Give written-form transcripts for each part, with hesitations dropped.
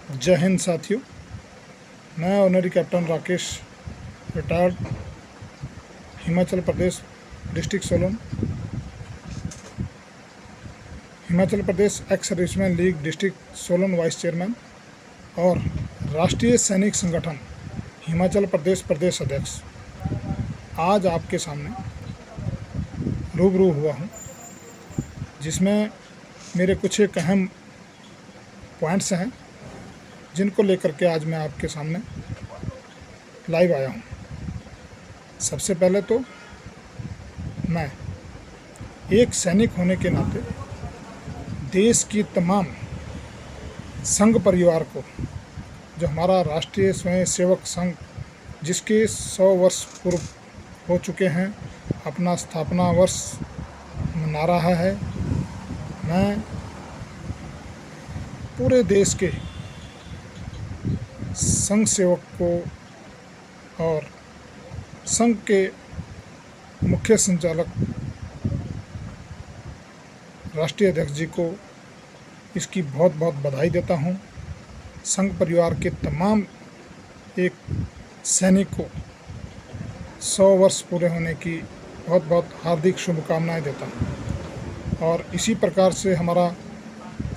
जय हिंद साथियों। मैं honorary captain Rakesh, retired, Himachal Pradesh district Solan, Himachal Pradesh ex serviceman league district Solan vice chairman और राष्ट्रीय सैनिक संगठन हिमाचल प्रदेश प्रदेश अध्यक्ष आज आपके सामने रूबरू हुआ हूँ, जिसमें मेरे कुछ एक अहम पॉइंट्स हैं जिनको लेकर के आज मैं आपके सामने लाइव आया हूँ। सबसे पहले तो मैं एक सैनिक होने के नाते देश की तमाम संघ परिवार को, जो हमारा राष्ट्रीय स्वयं सेवक संघ जिसके 100 वर्ष पूर्व हो चुके हैं, अपना स्थापना वर्ष मना रहा है, मैं पूरे देश के संघ सेवक को और संघ के मुख्य संचालक राष्ट्रीय अध्यक्ष जी को इसकी बहुत बहुत बधाई देता हूं। संघ परिवार के तमाम एक सैनिक को 100 वर्ष पूरे होने की बहुत बहुत हार्दिक शुभकामनाएं देता हूं। और इसी प्रकार से हमारा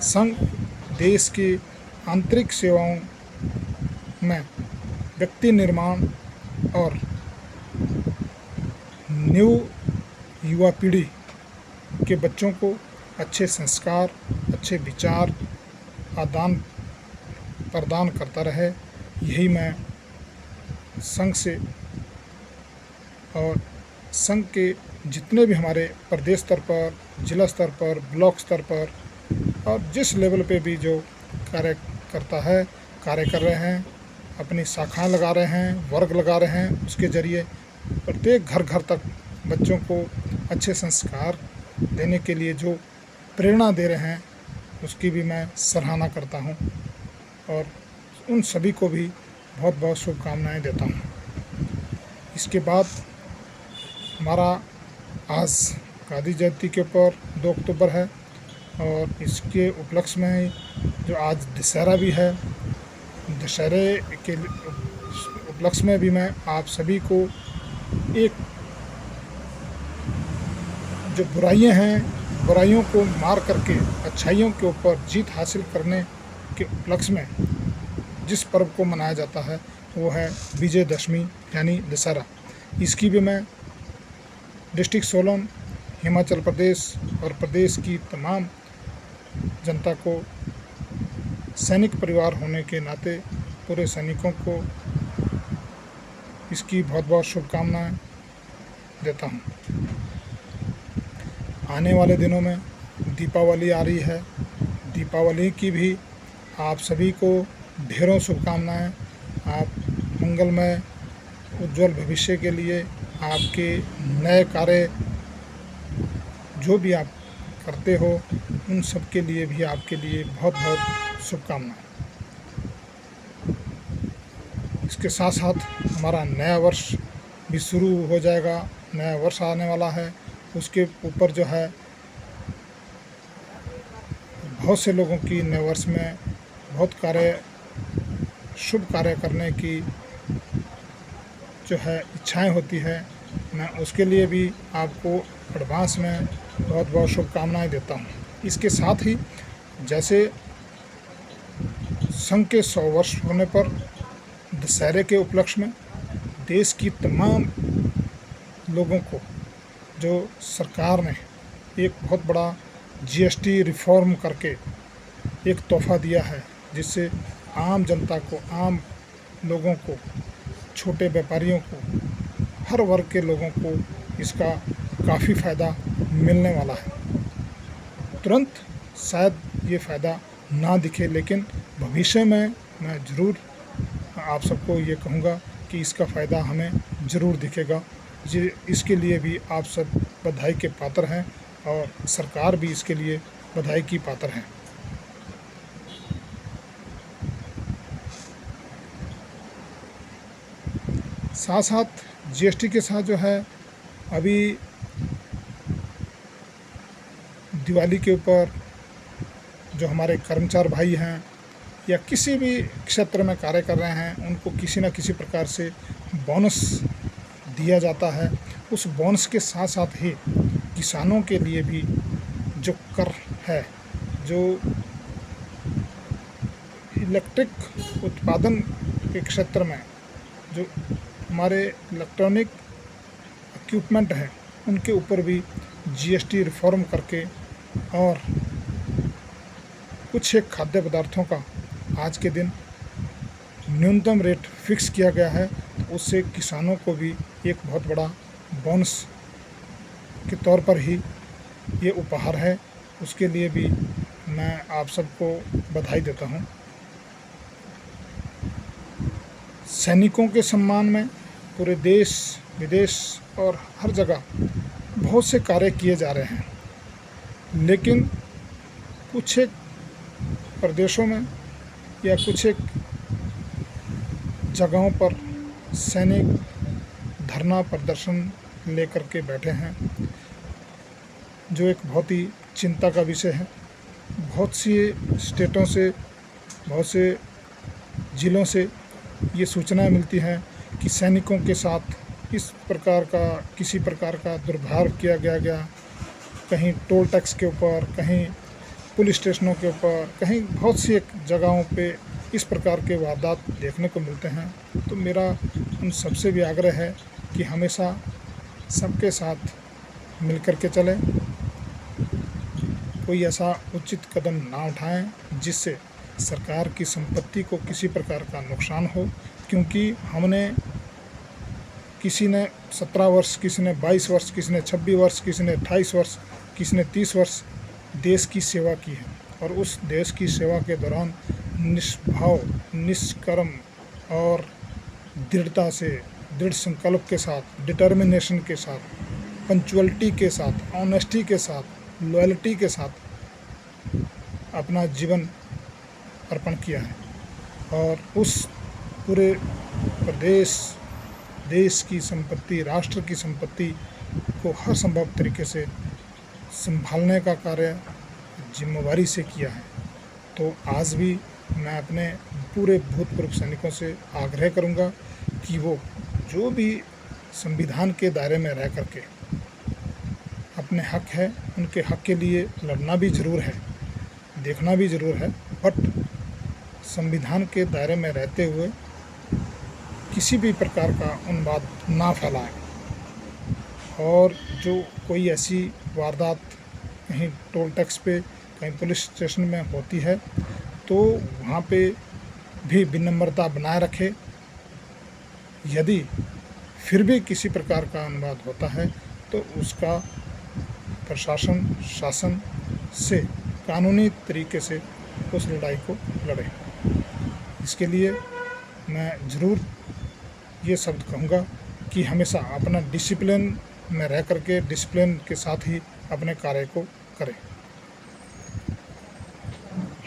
संघ देश की आंतरिक सेवाओं में व्यक्ति निर्माण और न्यू युवा पीढ़ी के बच्चों को अच्छे संस्कार, अच्छे विचार आदान प्रदान करता रहे, यही मैं संघ से और संघ के जितने भी हमारे प्रदेश स्तर पर, जिला स्तर पर, ब्लॉक स्तर पर और जिस लेवल पे भी जो कार्य कर रहे हैं, अपनी शाखाएं लगा रहे हैं, वर्ग लगा रहे हैं, उसके ज़रिए प्रत्येक घर घर तक बच्चों को अच्छे संस्कार देने के लिए जो प्रेरणा दे रहे हैं, उसकी भी मैं सराहना करता हूं और उन सभी को भी बहुत बहुत शुभकामनाएं देता हूं। इसके बाद हमारा आज गांधी जयंती के ऊपर 2 अक्टूबर है और इसके उपलक्ष्य में जो आज दशहरा भी है, दशहरे के उपलक्ष्य में भी मैं आप सभी को एक जो बुराइयां हैं, बुराइयों को मार करके अच्छाइयों के ऊपर जीत हासिल करने के उपलक्ष्य में जिस पर्व को मनाया जाता है वो है विजयदशमी यानी दशहरा। इसकी भी मैं डिस्ट्रिक्ट सोलन, हिमाचल प्रदेश और प्रदेश की तमाम जनता को सैनिक परिवार होने के नाते पूरे सैनिकों को इसकी बहुत बहुत शुभकामनाएं देता हूं। आने वाले दिनों में दीपावली आ रही है, दीपावली की भी आप सभी को ढेरों शुभकामनाएं। आप मंगलमय उज्जवल भविष्य के लिए आपके नए कार्य जो भी आप करते हो उन सब के लिए भी आपके लिए बहुत बहुत शुभकामनाएं। इसके साथ साथ हमारा नया वर्ष भी शुरू हो जाएगा, नया वर्ष आने वाला है। उसके ऊपर जो है बहुत से लोगों की नए वर्ष में बहुत शुभ कार्य करने की जो है इच्छाएं होती है। मैं उसके लिए भी आपको एडवांस में बहुत बहुत शुभकामनाएं देता हूं। इसके साथ ही जैसे संघ के 100 वर्ष होने पर दशहरे के उपलक्ष्य में देश की तमाम लोगों को जो सरकार ने एक बहुत बड़ा जीएसटी रिफॉर्म करके एक तोहफा दिया है, जिससे आम जनता को, आम लोगों को, छोटे व्यापारियों को, हर वर्ग के लोगों को इसका काफ़ी फ़ायदा मिलने वाला है। तुरंत शायद ये फ़ायदा ना दिखे, लेकिन भविष्य में मैं ज़रूर आप सबको ये कहूँगा कि इसका फ़ायदा हमें ज़रूर दिखेगा। इसके लिए भी आप सब बधाई के पात्र हैं और सरकार भी इसके लिए बधाई की पात्र है। साथ साथ जीएसटी के साथ जो है अभी दिवाली के ऊपर जो हमारे कर्मचारी भाई हैं या किसी भी क्षेत्र में कार्य कर रहे हैं उनको किसी न किसी प्रकार से बोनस दिया जाता है। उस बोनस के साथ साथ ही किसानों के लिए भी जो कर है, जो इलेक्ट्रिक उत्पादन के क्षेत्र में जो हमारे इलेक्ट्रॉनिक इक्विपमेंट हैं उनके ऊपर भी जीएसटी रिफॉर्म करके और कुछ एक खाद्य पदार्थों का आज के दिन न्यूनतम रेट फिक्स किया गया है। तो उससे किसानों को भी एक बहुत बड़ा बोनस के तौर पर ही ये उपहार है। उसके लिए भी मैं आप सबको बधाई देता हूँ। सैनिकों के सम्मान में पूरे देश विदेश और हर जगह बहुत से कार्य किए जा रहे हैं, लेकिन कुछ एक प्रदेशों में या कुछ एक जगहों पर सैनिक धरना प्रदर्शन लेकर के बैठे हैं, जो एक बहुत ही चिंता का विषय है। बहुत सी स्टेटों से, बहुत से ज़िलों से ये सूचनाएं मिलती हैं कि सैनिकों के साथ इस प्रकार का किसी प्रकार का दुर्व्यवहार किया गया, कहीं टोल टैक्स के ऊपर, कहीं पुलिस स्टेशनों के ऊपर, कहीं बहुत सी एक जगहों पे इस प्रकार के वारदात देखने को मिलते हैं। तो मेरा उन सबसे भी आग्रह है कि हमेशा सबके साथ मिलकर के चलें, कोई ऐसा उचित कदम ना उठाएं जिससे सरकार की संपत्ति को किसी प्रकार का नुकसान हो। क्योंकि हमने किसी ने 17 वर्ष, किसी ने 22 वर्ष, किसी ने 26 वर्ष, किसी ने 28 वर्ष, किसी ने 30 वर्ष देश की सेवा की है, और उस देश की सेवा के दौरान निष्भाव, निष्कर्म और दृढ़ता से, दृढ़ संकल्प के साथ, डिटर्मिनेशन के साथ, पंक्चुअलिटी के साथ, ऑनेस्टी के साथ, लॉयल्टी के साथ अपना जीवन अर्पण किया है। और उस पूरे प्रदेश, देश की संपत्ति, राष्ट्र की संपत्ति को हर संभव तरीके से संभालने का कार्य जिम्मेवारी से किया है। तो आज भी मैं अपने पूरे भूतपूर्व सैनिकों से आग्रह करूंगा कि वो जो भी संविधान के दायरे में रह करके अपने हक है, उनके हक के लिए लड़ना भी ज़रूर है, देखना भी ज़रूर है, बट संविधान के दायरे में रहते हुए किसी भी प्रकार का उन्माद ना फैलाएं। और जो कोई ऐसी वारदात कहीं टोल टैक्स पे, कहीं पुलिस स्टेशन में होती है तो वहाँ पे भी विनम्रता बनाए रखे। यदि फिर भी किसी प्रकार का अनुवाद होता है तो उसका प्रशासन, शासन से कानूनी तरीके से उस लड़ाई को लड़े। इसके लिए मैं ज़रूर ये शब्द कहूँगा कि हमेशा अपना डिसिप्लिन में रह करके, डिसिप्लिन के साथ ही अपने कार्य को करें।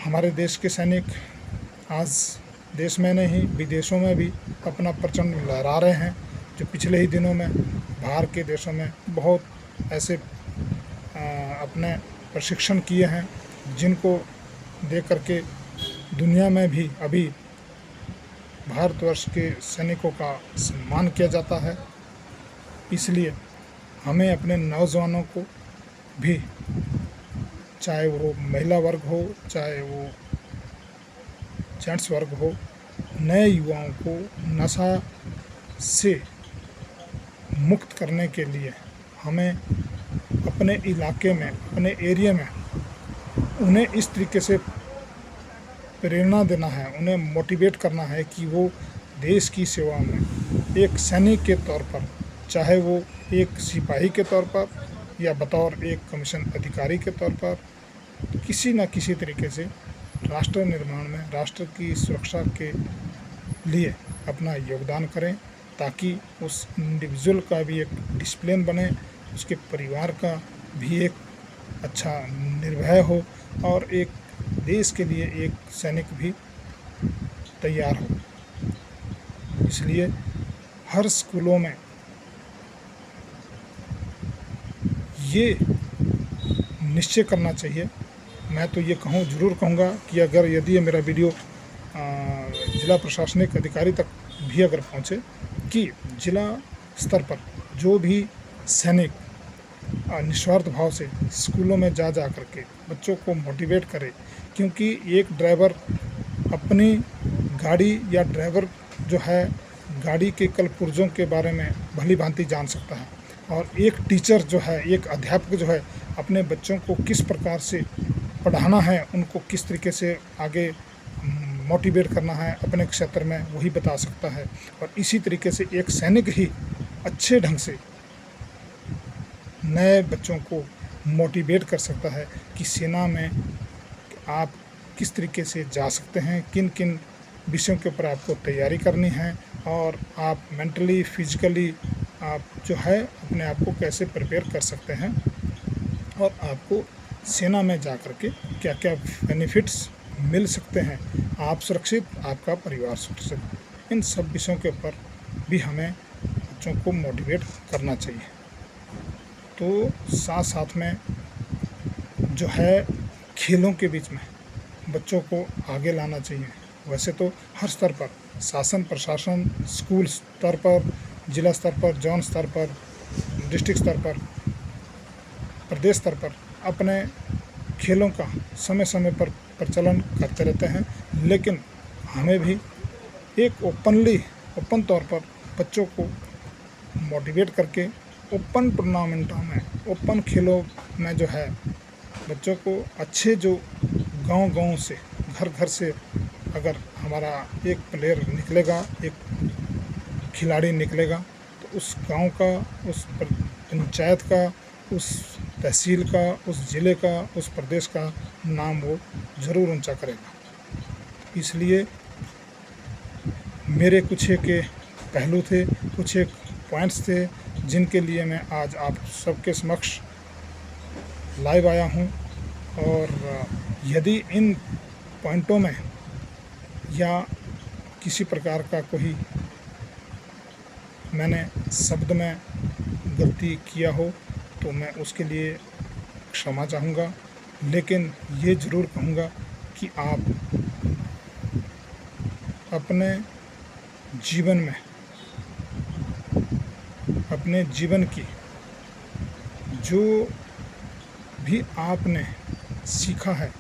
हमारे देश के सैनिक आज देश में नहीं, विदेशों में भी अपना प्रचंड लहरा रहे हैं। जो पिछले ही दिनों में बाहर के देशों में बहुत ऐसे अपने प्रशिक्षण किए हैं जिनको देख करके दुनिया में भी अभी भारतवर्ष के सैनिकों का सम्मान किया जाता है। इसलिए हमें अपने नौजवानों को भी, चाहे वो महिला वर्ग हो, चाहे वो जेंट्स वर्ग हो, नए युवाओं को नशा से मुक्त करने के लिए हमें अपने इलाके में, अपने एरिया में उन्हें इस तरीके से प्रेरणा देना है, उन्हें मोटिवेट करना है कि वो देश की सेवा में एक सैनिक के तौर पर, चाहे वो एक सिपाही के तौर पर या बतौर एक कमीशन अधिकारी के तौर पर, किसी न किसी तरीके से राष्ट्र निर्माण में, राष्ट्र की सुरक्षा के लिए अपना योगदान करें, ताकि उस इंडिविजुअल का भी एक डिसिप्लिन बने, उसके परिवार का भी एक अच्छा निर्भय हो और एक देश के लिए एक सैनिक भी तैयार हो। इसलिए हर स्कूलों में ये निश्चय करना चाहिए। मैं तो ये ज़रूर कहूँगा कि अगर यदि ये मेरा वीडियो जिला प्रशासनिक अधिकारी तक भी अगर पहुँचे कि जिला स्तर पर जो भी सैनिक निस्वार्थ भाव से स्कूलों में जा करके बच्चों को मोटिवेट करे, क्योंकि एक ड्राइवर अपनी गाड़ी या ड्राइवर जो है गाड़ी के कल पुर्जों के बारे में भली भांति जान सकता है, और एक टीचर जो है, एक अध्यापक जो है, अपने बच्चों को किस प्रकार से पढ़ाना है, उनको किस तरीके से आगे मोटिवेट करना है अपने क्षेत्र में, वही बता सकता है। और इसी तरीके से एक सैनिक ही अच्छे ढंग से नए बच्चों को मोटिवेट कर सकता है कि सेना में आप किस तरीके से जा सकते हैं, किन किन विषयों के ऊपर आपको तैयारी करनी है, और आप मेंटली फिजिकली आप जो है अपने आप को कैसे प्रिपेयर कर सकते हैं, और आपको सेना में जा कर के क्या क्या बेनिफिट्स मिल सकते हैं, आप सुरक्षित, आपका परिवार सुरक्षित। इन सब विषयों के ऊपर भी हमें बच्चों को मोटिवेट करना चाहिए। तो साथ साथ में जो है खेलों के बीच में बच्चों को आगे लाना चाहिए। वैसे तो हर स्तर पर शासन प्रशासन, स्कूल स्तर पर, जिला स्तर पर, जोन स्तर पर, डिस्ट्रिक्ट स्तर पर, प्रदेश स्तर पर अपने खेलों का समय समय पर प्रचलन करते रहते हैं, लेकिन हमें भी एक ओपन तौर पर बच्चों को मोटिवेट करके ओपन टूर्नामेंटों में, ओपन खेलों में जो है बच्चों को अच्छे, जो गांव से, घर से अगर हमारा एक प्लेयर निकलेगा, एक खिलाड़ी निकलेगा, तो उस गांव का, उस पंचायत का, उस तहसील का, उस ज़िले का, उस प्रदेश का नाम वो ज़रूर ऊंचा करेगा। इसलिए मेरे कुछ एक पहलू थे, कुछ एक पॉइंट्स थे, जिनके लिए मैं आज आप सबके समक्ष लाइव आया हूं। और यदि इन पॉइंटों में या किसी प्रकार का कोई मैंने शब्द में गलती किया हो तो मैं उसके लिए क्षमा चाहूँगा, लेकिन ये ज़रूर कहूँगा कि आप अपने जीवन में, अपने जीवन की जो भी आपने सीखा है,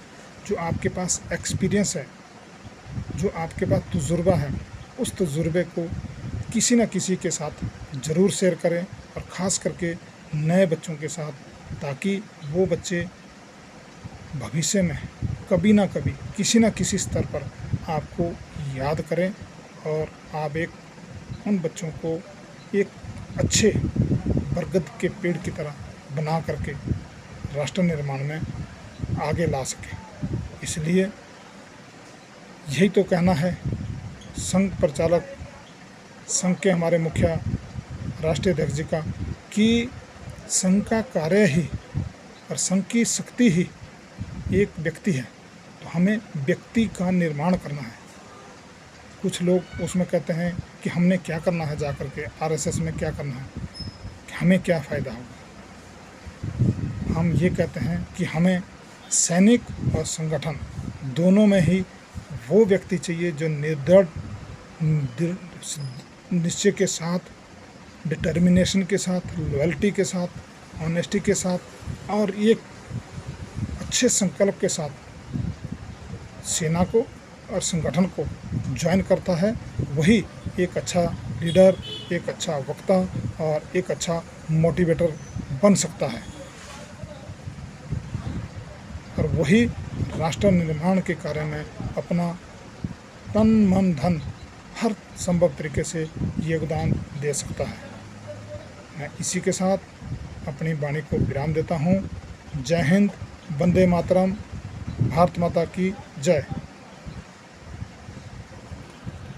जो आपके पास एक्सपीरियंस है, जो आपके पास तजुर्बा है, उस तजुर्बे को किसी न किसी के साथ ज़रूर शेयर करें, और ख़ास करके नए बच्चों के साथ, ताकि वो बच्चे भविष्य में कभी ना कभी किसी न किसी स्तर पर आपको याद करें, और आप एक उन बच्चों को एक अच्छे बरगद के पेड़ की तरह बना करके राष्ट्र निर्माण में आगे ला सकें। इसलिए यही तो कहना है संघ प्रचालक, संघ के हमारे मुखिया, राष्ट्रीय अध्यक्ष जी का, कि संघ का कार्य ही और संघ की शक्ति ही एक व्यक्ति है, तो हमें व्यक्ति का निर्माण करना है। कुछ लोग उसमें कहते हैं कि हमने क्या करना है, जा कर के आरएसएस में क्या करना है, कि हमें क्या फ़ायदा होगा। हम ये कहते हैं कि हमें सैनिक और संगठन दोनों में ही वो व्यक्ति चाहिए जो निर्दृढ़ निश्चय के साथ, डिटर्मिनेशन के साथ, लॉयल्टी के साथ, ऑनेस्टी के साथ और एक अच्छे संकल्प के साथ सेना को और संगठन को ज्वाइन करता है। वही एक अच्छा लीडर, एक अच्छा वक्ता और एक अच्छा मोटिवेटर बन सकता है, और वही राष्ट्र निर्माण के कार्य में अपना तन मन धन हर संभव तरीके से योगदान दे सकता है। मैं इसी के साथ अपनी वाणी को विराम देता हूँ। जय हिंद, वंदे मातरम, भारत माता की जय।